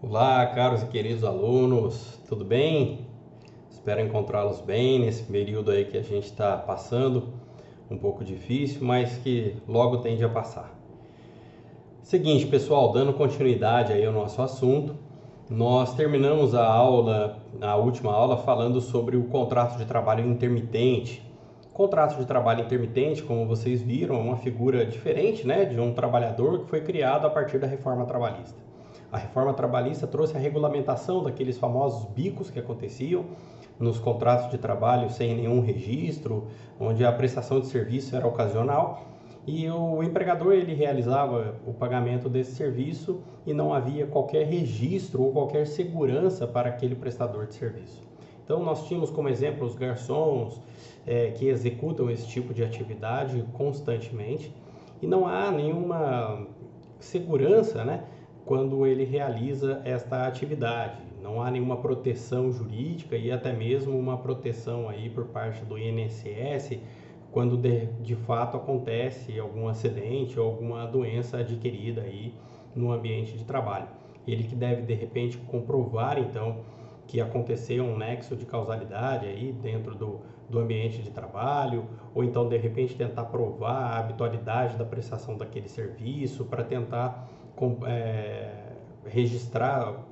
Olá, caros e queridos alunos, tudo bem? Espero encontrá-los bem nesse período aí que a gente está passando, um pouco difícil, mas que logo tende a passar. Seguinte, pessoal, dando continuidade aí ao nosso assunto, nós terminamos a última aula falando sobre o contrato de trabalho intermitente. O contrato de trabalho intermitente, como vocês viram, é uma figura diferente, né, de um trabalhador que foi criado a partir da reforma trabalhista. A reforma trabalhista trouxe a regulamentação daqueles famosos bicos que aconteciam nos contratos de trabalho sem nenhum registro, onde a prestação de serviço era ocasional e o empregador ele realizava o pagamento desse serviço e não havia qualquer registro ou qualquer segurança para aquele prestador de serviço. Então nós tínhamos como exemplo os garçons que executam esse tipo de atividade constantemente e não há nenhuma segurança, né, quando ele realiza esta atividade. Não há nenhuma proteção jurídica e até mesmo uma proteção aí por parte do INSS quando de fato acontece algum acidente ou alguma doença adquirida aí no ambiente de trabalho. Ele que deve de repente comprovar então que aconteceu um nexo de causalidade aí dentro do ambiente de trabalho, ou então de repente tentar provar a habitualidade da prestação daquele serviço para tentar registrar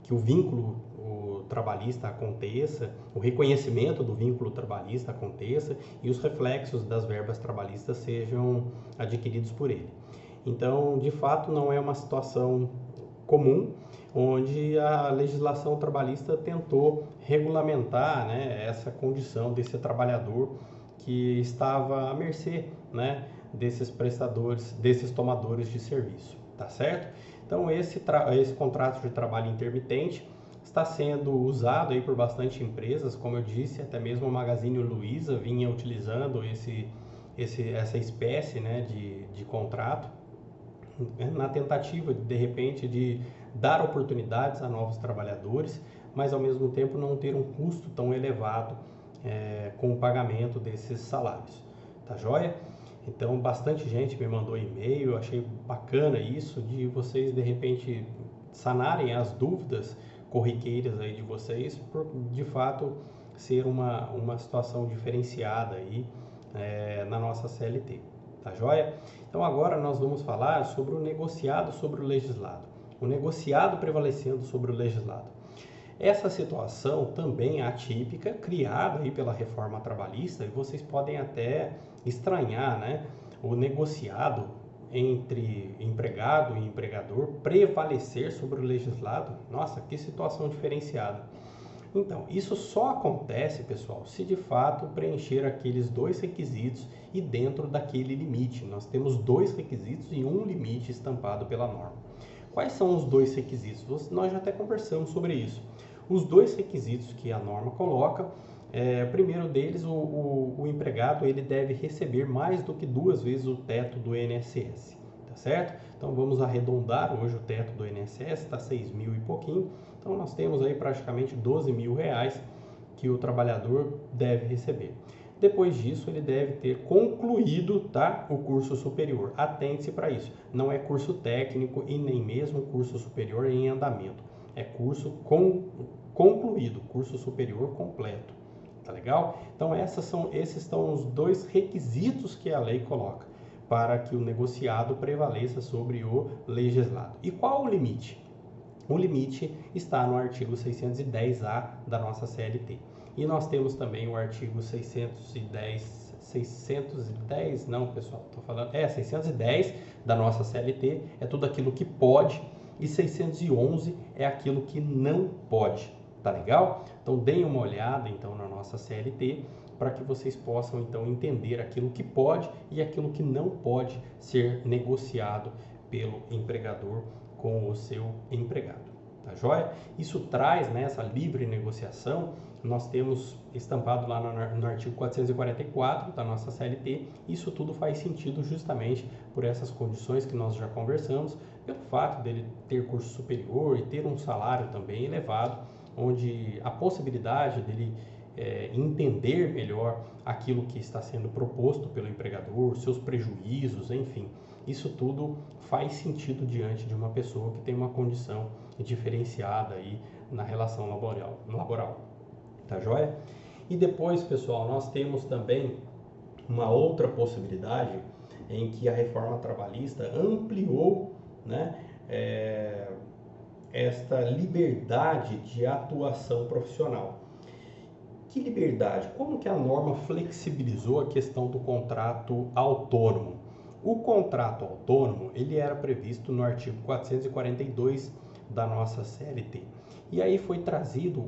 que o vínculo trabalhista aconteça, o reconhecimento do vínculo trabalhista aconteça e os reflexos das verbas trabalhistas sejam adquiridos por ele. Então, de fato, não é uma situação comum, onde a legislação trabalhista tentou regulamentar, né, essa condição desse trabalhador que estava à mercê, né, desses prestadores, desses tomadores de serviço, tá certo? Então esse contrato de trabalho intermitente está sendo usado aí por bastante empresas, como eu disse, até mesmo a Magazine Luiza vinha utilizando essa espécie, né, de contrato na tentativa de repente de dar oportunidades a novos trabalhadores, mas ao mesmo tempo não ter um custo tão elevado com o pagamento desses salários, tá joia? Então bastante gente me mandou e-mail, eu achei bacana isso de vocês de repente sanarem as dúvidas corriqueiras aí de vocês por de fato ser uma situação diferenciada aí na nossa CLT, tá joia? Então agora nós vamos falar sobre o negociado sobre o legislado, o negociado prevalecendo sobre o legislado. Essa situação também é atípica, criada aí pela reforma trabalhista, e vocês podem até estranhar, né, o negociado entre empregado e empregador prevalecer sobre o legislado. Nossa, que situação diferenciada. Então, isso só acontece, pessoal, se de fato preencher aqueles dois requisitos e dentro daquele limite. Nós temos dois requisitos e um limite estampado pela norma. Quais são os dois requisitos? Nós já até conversamos sobre isso. Os dois requisitos que a norma coloca, o primeiro deles, o empregado ele deve receber mais do que 2 vezes o teto do INSS, tá certo? Então vamos arredondar hoje o teto do INSS, está 6 mil e pouquinho, então nós temos aí praticamente 12 mil reais que o trabalhador deve receber. Depois disso, ele deve ter concluído, tá, o curso superior. Atente-se para isso. Não é curso técnico e nem mesmo curso superior em andamento. É curso concluído, curso superior completo. Tá legal? Então, esses são os dois requisitos que a lei coloca para que o negociado prevaleça sobre o legislado. E qual o limite? O limite está no artigo 610A da nossa CLT. E nós temos também o artigo 610, não pessoal, estou falando, 610 da nossa CLT, é tudo aquilo que pode, e 611 é aquilo que não pode, tá legal? Então deem uma olhada então na nossa CLT, para que vocês possam então entender aquilo que pode e aquilo que não pode ser negociado pelo empregador com o seu empregado, tá joia? Isso traz, né, essa livre negociação, nós temos estampado lá no artigo 444 da nossa CLT, isso tudo faz sentido justamente por essas condições que nós já conversamos, pelo fato dele ter curso superior e ter um salário também elevado, onde a possibilidade dele entender melhor aquilo que está sendo proposto pelo empregador, seus prejuízos, enfim, isso tudo faz sentido diante de uma pessoa que tem uma condição diferenciada aí na relação laboral. Tá joia? E depois, pessoal, nós temos também uma outra possibilidade em que a reforma trabalhista ampliou, né, esta liberdade de atuação profissional. Que liberdade? Como que a norma flexibilizou a questão do contrato autônomo? O contrato autônomo, ele era previsto no artigo 442 da nossa CLT. E aí foi trazido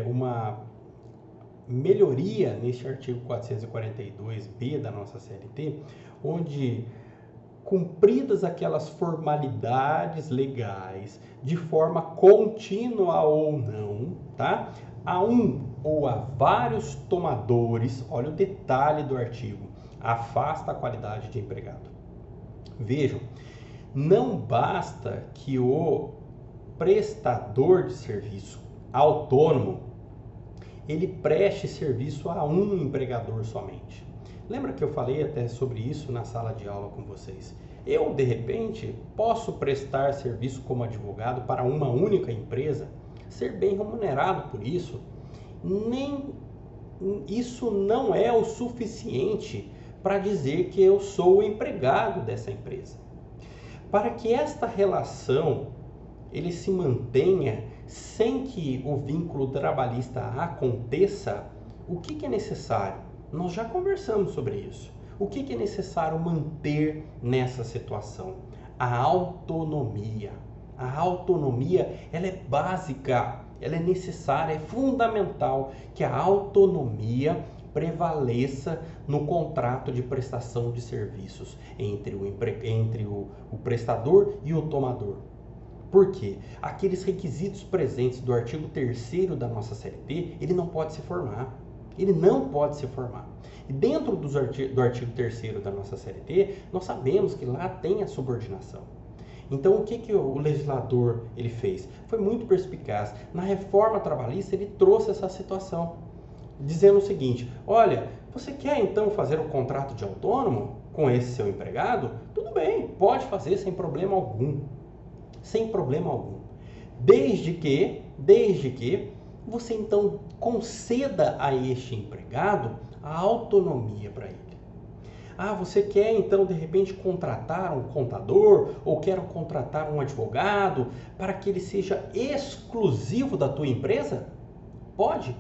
uma melhoria neste artigo 442B da nossa CLT, onde, cumpridas aquelas formalidades legais de forma contínua ou não, tá? A um ou a vários tomadores, olha o detalhe do artigo, afasta a qualidade de empregado. Vejam, não basta que o prestador de serviço autônomo ele preste serviço a um empregador somente. Lembra que eu falei até sobre isso na sala de aula com vocês? Eu, de repente, posso prestar serviço como advogado para uma única empresa, ser bem remunerado por isso. Nem isso não é o suficiente para dizer que eu sou o empregado dessa empresa. Para que esta relação ele se mantenha sem que o vínculo trabalhista aconteça, o que é necessário? Nós já conversamos sobre isso. O que é necessário manter nessa situação? A autonomia. A autonomia, ela é básica, ela é necessária, é fundamental que a autonomia prevaleça no contrato de prestação de serviços entre o prestador e o tomador. Por quê? Aqueles requisitos presentes do artigo 3º da nossa CLT, ele não pode se formar. Ele não pode se formar. E dentro do artigo 3º da nossa CLT, nós sabemos que lá tem a subordinação. Então, o que o legislador ele fez? Foi muito perspicaz. Na reforma trabalhista, ele trouxe essa situação, dizendo o seguinte: olha, você quer então fazer um contrato de autônomo com esse seu empregado? Tudo bem, pode fazer sem problema algum. Sem problema algum. Desde que você então conceda a este empregado a autonomia para ele. Ah, você quer então de repente contratar um contador ou quer contratar um advogado para que ele seja exclusivo da tua empresa? Pode,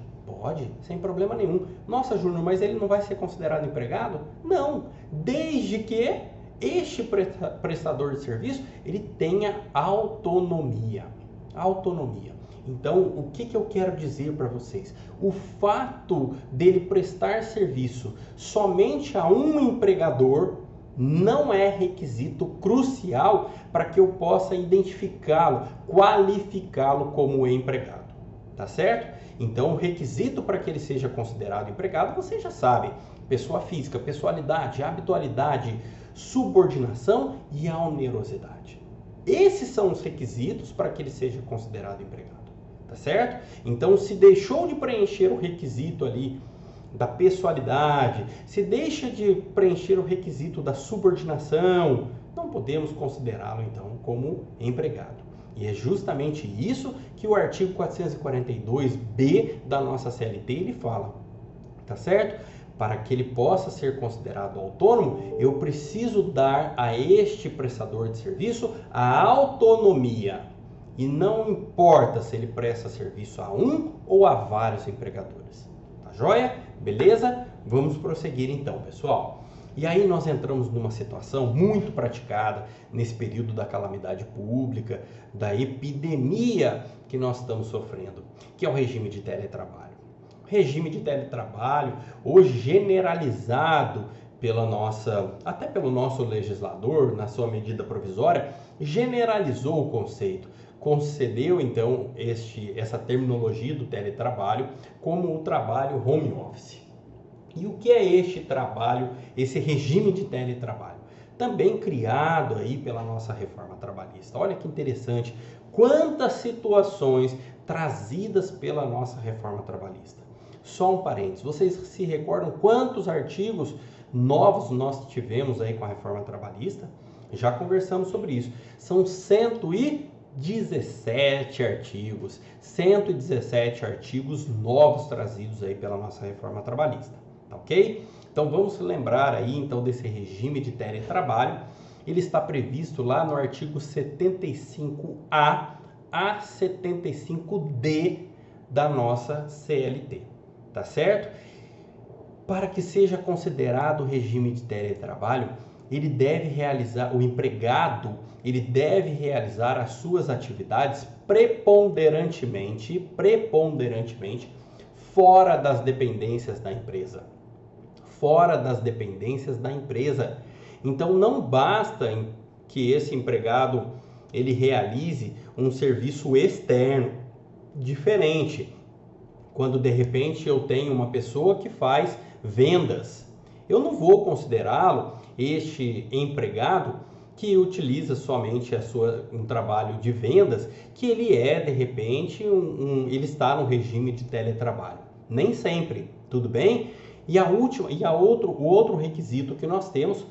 sem problema nenhum. Nossa, Júnior, mas ele não vai ser considerado empregado? Não, desde que este prestador de serviço ele tenha autonomia. Então, o que eu quero dizer para vocês? O fato dele prestar serviço somente a um empregador não é requisito crucial para que eu possa identificá-lo, qualificá-lo como empregado, tá certo? Então, o requisito para que ele seja considerado empregado, você já sabe: pessoa física, pessoalidade, habitualidade, subordinação e a onerosidade. Esses são os requisitos para que ele seja considerado empregado, tá certo? Então, se deixou de preencher o requisito ali da pessoalidade, se deixa de preencher o requisito da subordinação, não podemos considerá-lo então como empregado. E é justamente isso que o artigo 442B da nossa CLT ele fala, tá certo? Para que ele possa ser considerado autônomo, eu preciso dar a este prestador de serviço a autonomia. E não importa se ele presta serviço a um ou a vários empregadores. Tá joia? Beleza? Vamos prosseguir então, pessoal. E aí nós entramos numa situação muito praticada nesse período da calamidade pública, da epidemia que nós estamos sofrendo, que é o regime de teletrabalho. Regime de teletrabalho, hoje generalizado até pelo nosso legislador, na sua medida provisória, generalizou o conceito, concedeu então essa terminologia do teletrabalho como o trabalho home office. E o que é este trabalho, esse regime de teletrabalho? Também criado aí pela nossa reforma trabalhista. Olha que interessante, quantas situações trazidas pela nossa reforma trabalhista. Só um parênteses, vocês se recordam quantos artigos novos nós tivemos aí com a reforma trabalhista? Já conversamos sobre isso. São 117 artigos, 117 artigos novos trazidos aí pela nossa reforma trabalhista, tá ok? Então vamos lembrar aí então desse regime de teletrabalho. Ele está previsto lá no artigo 75A a 75D da nossa CLT, tá certo? Para que seja considerado regime de teletrabalho, ele deve realizar, o empregado, ele deve realizar as suas atividades preponderantemente fora das dependências da empresa. Fora das dependências da empresa. Então não basta que esse empregado ele realize um serviço externo diferente. Quando de repente eu tenho uma pessoa que faz vendas, eu não vou considerá-lo este empregado que utiliza somente um trabalho de vendas, que ele é de repente ele está no regime de teletrabalho. Nem sempre, tudo bem? O outro requisito que nós temos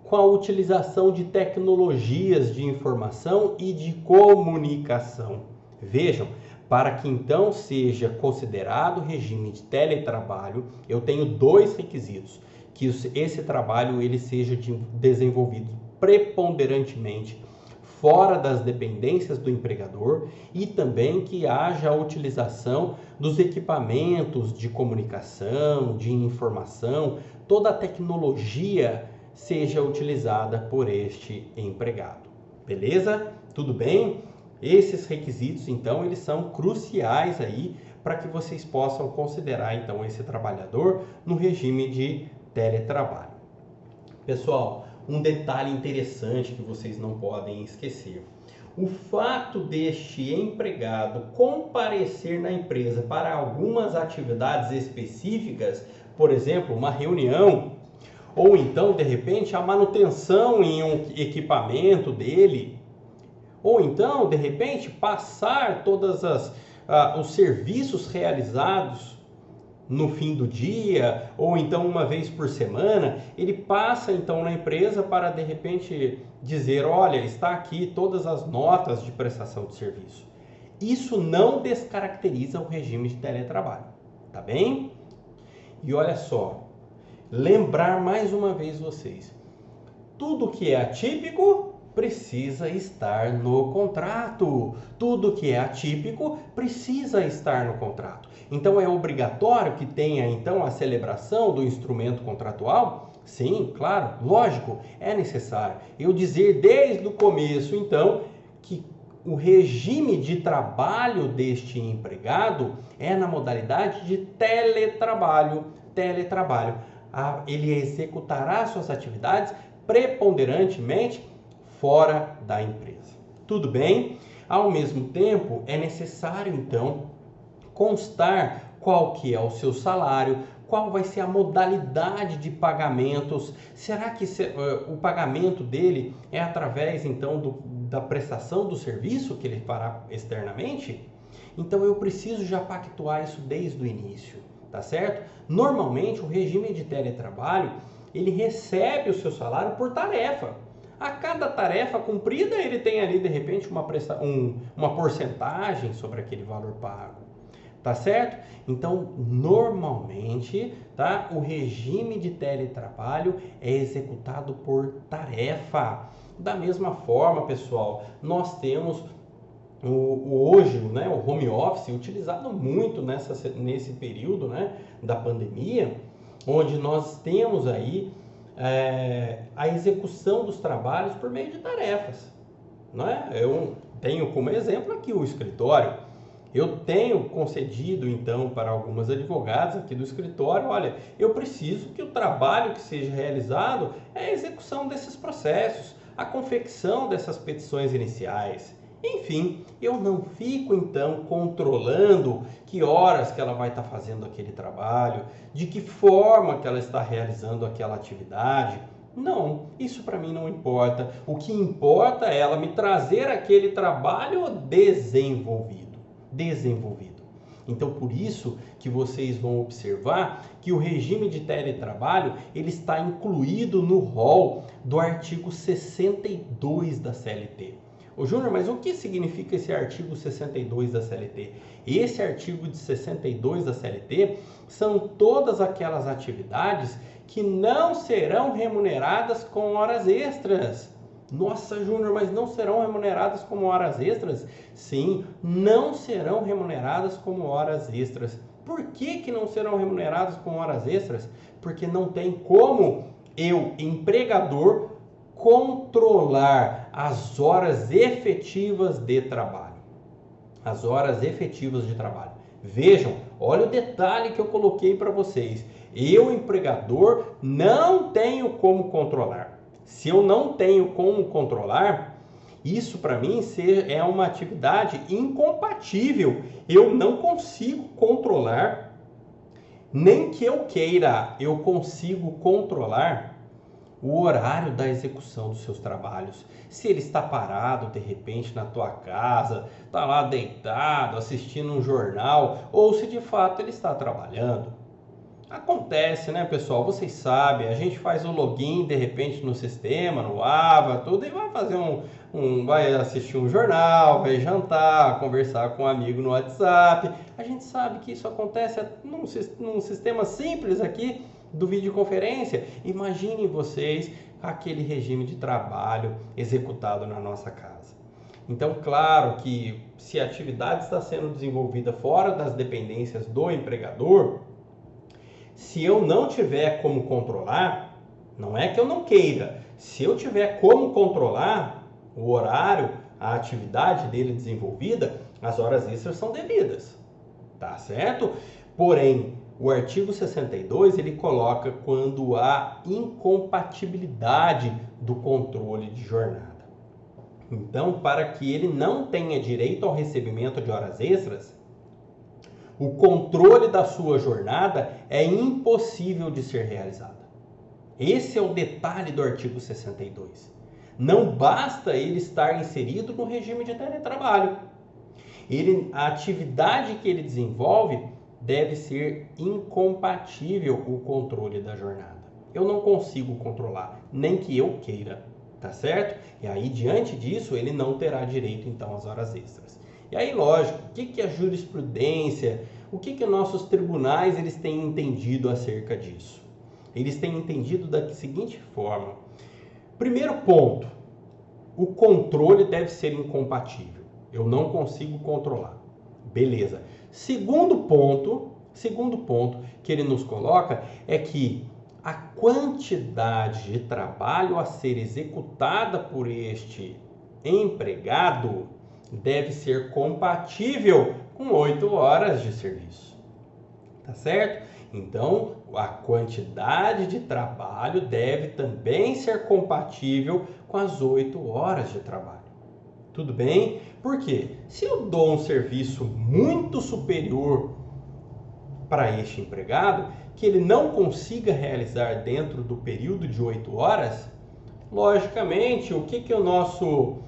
com a utilização de tecnologias de informação e de comunicação. Vejam, para que então seja considerado regime de teletrabalho, eu tenho dois requisitos: que esse trabalho ele seja desenvolvido preponderantemente fora das dependências do empregador e também que haja a utilização dos equipamentos de comunicação, de informação, toda a tecnologia seja utilizada por este empregado. Beleza? Tudo bem? Esses requisitos, então, eles são cruciais aí para que vocês possam considerar, então, esse trabalhador no regime de teletrabalho. Pessoal, um detalhe interessante que vocês não podem esquecer. O fato deste empregado comparecer na empresa para algumas atividades específicas, por exemplo, uma reunião, ou então, de repente, a manutenção em um equipamento dele, ou então, de repente, passar todos os serviços realizados no fim do dia, ou então uma vez por semana, ele passa então na empresa para de repente dizer, olha, está aqui todas as notas de prestação de serviço. Isso não descaracteriza o regime de teletrabalho, tá bem? E olha só, lembrar mais uma vez vocês, tudo que é atípico precisa estar no contrato. Tudo que é atípico precisa estar no contrato. Então é obrigatório que tenha então a celebração do instrumento contratual? Sim, claro, lógico, é necessário. Eu dizer desde o começo então que o regime de trabalho deste empregado é na modalidade de teletrabalho. Ele executará suas atividades preponderantemente fora da empresa. Tudo bem? Ao mesmo tempo, é necessário, então, constar qual que é o seu salário, qual vai ser a modalidade de pagamentos. Será que o pagamento dele é através, então, da prestação do serviço que ele fará externamente? Então, eu preciso já pactuar isso desde o início, tá certo? Normalmente, o regime de teletrabalho, ele recebe o seu salário por tarefa. A cada tarefa cumprida, ele tem ali, de repente, uma porcentagem sobre aquele valor pago. Tá certo? Então, normalmente, tá? O regime de teletrabalho é executado por tarefa. Da mesma forma, pessoal, nós temos hoje, né, o home office utilizado muito nesse período, né, da pandemia, onde nós temos aí a execução dos trabalhos por meio de tarefas, não é? Eu tenho como exemplo aqui o escritório. Eu tenho concedido então para algumas advogadas aqui do escritório, olha, eu preciso que o trabalho que seja realizado é a execução desses processos, a confecção dessas petições iniciais. Enfim, eu não fico então controlando que horas que ela vai estar fazendo aquele trabalho, de que forma que ela está realizando aquela atividade. Não, isso para mim não importa. O que importa é ela me trazer aquele trabalho desenvolvido. Então, por isso que vocês vão observar que o regime de teletrabalho ele está incluído no rol do artigo 62 da CLT. Ô Júnior, mas o que significa esse artigo 62 da CLT? Esse artigo de 62 da CLT são todas aquelas atividades que não serão remuneradas com horas extras. Nossa, Júnior, mas não serão remuneradas como horas extras? Sim, não serão remuneradas como horas extras. Por que não serão remuneradas como horas extras? Porque não tem como eu, empregador, controlar as horas efetivas de trabalho. As horas efetivas de trabalho. Vejam, olha o detalhe que eu coloquei para vocês. Eu, empregador, não tenho como controlar. Se eu não tenho como controlar, isso para mim é uma atividade incompatível. Eu não consigo controlar, nem que eu queira, eu consigo controlar o horário da execução dos seus trabalhos. Se ele está parado de repente na tua casa, está lá deitado, assistindo um jornal, ou se de fato ele está trabalhando. Acontece, né, pessoal? Vocês sabem, a gente faz o login de repente no sistema, no Ava, tudo, e vai fazer vai assistir um jornal, vai jantar, conversar com um amigo no WhatsApp. A gente sabe que isso acontece num sistema simples aqui do videoconferência. Imaginem vocês aquele regime de trabalho executado na nossa casa. Então, claro que se a atividade está sendo desenvolvida fora das dependências do empregador, se eu não tiver como controlar, não é que eu não queira, se eu tiver como controlar o horário, a atividade dele desenvolvida, as horas extras são devidas, tá certo? Porém, o artigo 62 ele coloca quando há incompatibilidade do controle de jornada. Então, para que ele não tenha direito ao recebimento de horas extras, o controle da sua jornada é impossível de ser realizado. Esse é o detalhe do artigo 62. Não basta ele estar inserido no regime de teletrabalho. A atividade que ele desenvolve deve ser incompatível com o controle da jornada. Eu não consigo controlar, nem que eu queira, tá certo? E aí, diante disso, ele não terá direito, então, às horas extras. E aí, lógico, o que a jurisprudência, o que nossos tribunais eles têm entendido acerca disso? Eles têm entendido da seguinte forma. Primeiro ponto, o controle deve ser incompatível. Eu não consigo controlar. Beleza. Segundo ponto que ele nos coloca é que a quantidade de trabalho a ser executada por este empregado deve ser compatível com 8 horas de serviço. Tá certo? Então, a quantidade de trabalho deve também ser compatível com as 8 horas de trabalho. Tudo bem? Por quê? Se eu dou um serviço muito superior para este empregado, que ele não consiga realizar dentro do período de 8 horas, logicamente, o que o nosso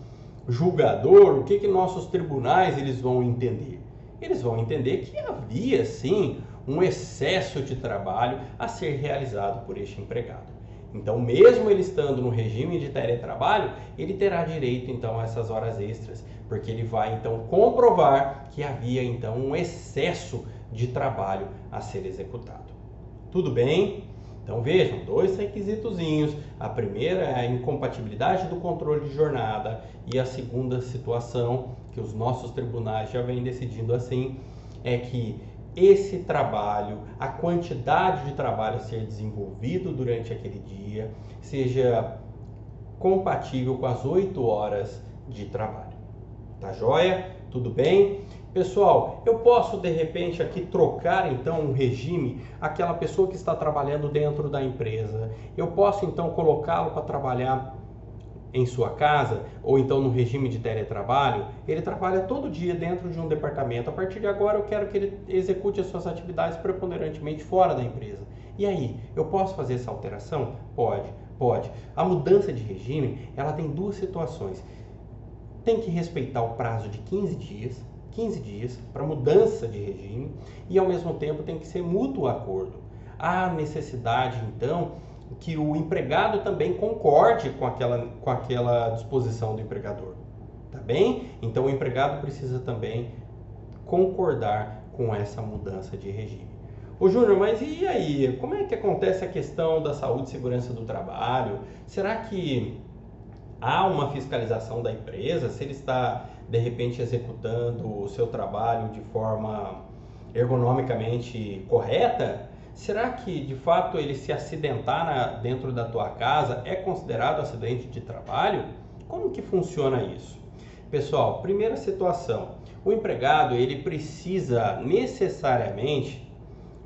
julgador, o que nossos tribunais eles vão entender? Eles vão entender que havia, sim, um excesso de trabalho a ser realizado por este empregado. Então, mesmo ele estando no regime de teletrabalho, ele terá direito, então, a essas horas extras, porque ele vai, então, comprovar que havia, então, um excesso de trabalho a ser executado. Tudo bem? Então, vejam, 2 requisitozinhos. A primeira é a incompatibilidade do controle de jornada e a segunda situação, que os nossos tribunais já vêm decidindo assim, é que esse trabalho, a quantidade de trabalho a ser desenvolvido durante aquele dia, seja compatível com as 8 horas de trabalho. Tá joia? Tudo bem? Pessoal, eu posso de repente aqui trocar então um regime, aquela pessoa que está trabalhando dentro da empresa, eu posso então colocá-lo para trabalhar em sua casa, ou então no regime de teletrabalho, ele trabalha todo dia dentro de um departamento. A partir de agora eu quero que ele execute as suas atividades preponderantemente fora da empresa. E aí, eu posso fazer essa alteração? Pode. A mudança de regime, ela tem 2 situações. Tem que respeitar o prazo de 15 dias, 15 dias para mudança de regime e, ao mesmo tempo, tem que ser mútuo acordo. Há necessidade, então, que o empregado também concorde com aquela disposição do empregador, tá bem? Então, o empregado precisa também concordar com essa mudança de regime. Ô Júnior, mas e aí? Como é que acontece a questão da saúde e segurança do trabalho? Será que há uma fiscalização da empresa? Se ele está, de repente, executando o seu trabalho de forma ergonomicamente correta? Será que, de fato, ele se acidentar dentro da tua casa é considerado acidente de trabalho? Como que funciona isso? Pessoal, primeira situação, o empregado ele precisa necessariamente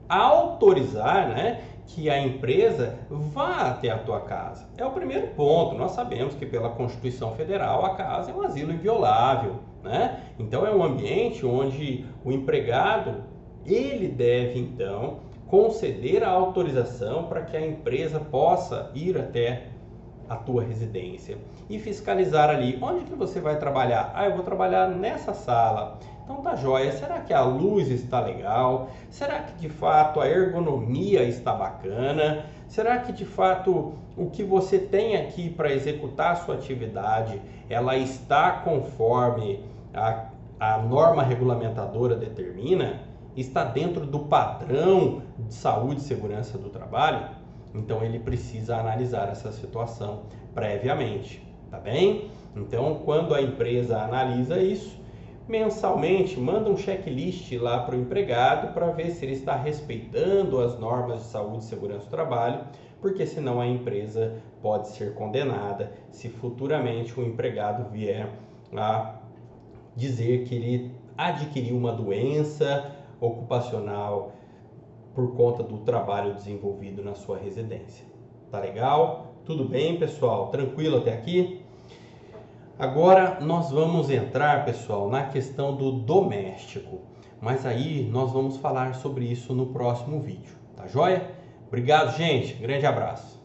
autorizar, né, que a empresa vá até a tua casa. É o primeiro ponto. Nós sabemos que pela Constituição Federal a casa é um asilo inviolável, né? Então é um ambiente onde o empregado ele deve então conceder a autorização para que a empresa possa ir até a tua residência e fiscalizar ali. Onde que você vai trabalhar? Ah, eu vou trabalhar nessa sala. Então tá joia. Será que a luz está legal? Será que de fato a ergonomia está bacana? Será que de fato o que você tem aqui para executar a sua atividade, ela está conforme a norma regulamentadora determina? Está dentro do padrão de saúde e segurança do trabalho? Então ele precisa analisar essa situação previamente, tá bem? Então quando a empresa analisa isso, mensalmente manda um checklist lá para o empregado para ver se ele está respeitando as normas de saúde e segurança do trabalho, porque senão a empresa pode ser condenada se futuramente o empregado vier a dizer que ele adquiriu uma doença ocupacional por conta do trabalho desenvolvido na sua residência. Tá legal? Tudo bem, pessoal? Tranquilo até aqui? Agora nós vamos entrar, pessoal, na questão do doméstico. Mas aí nós vamos falar sobre isso no próximo vídeo. Tá joia? Obrigado, gente. Grande abraço.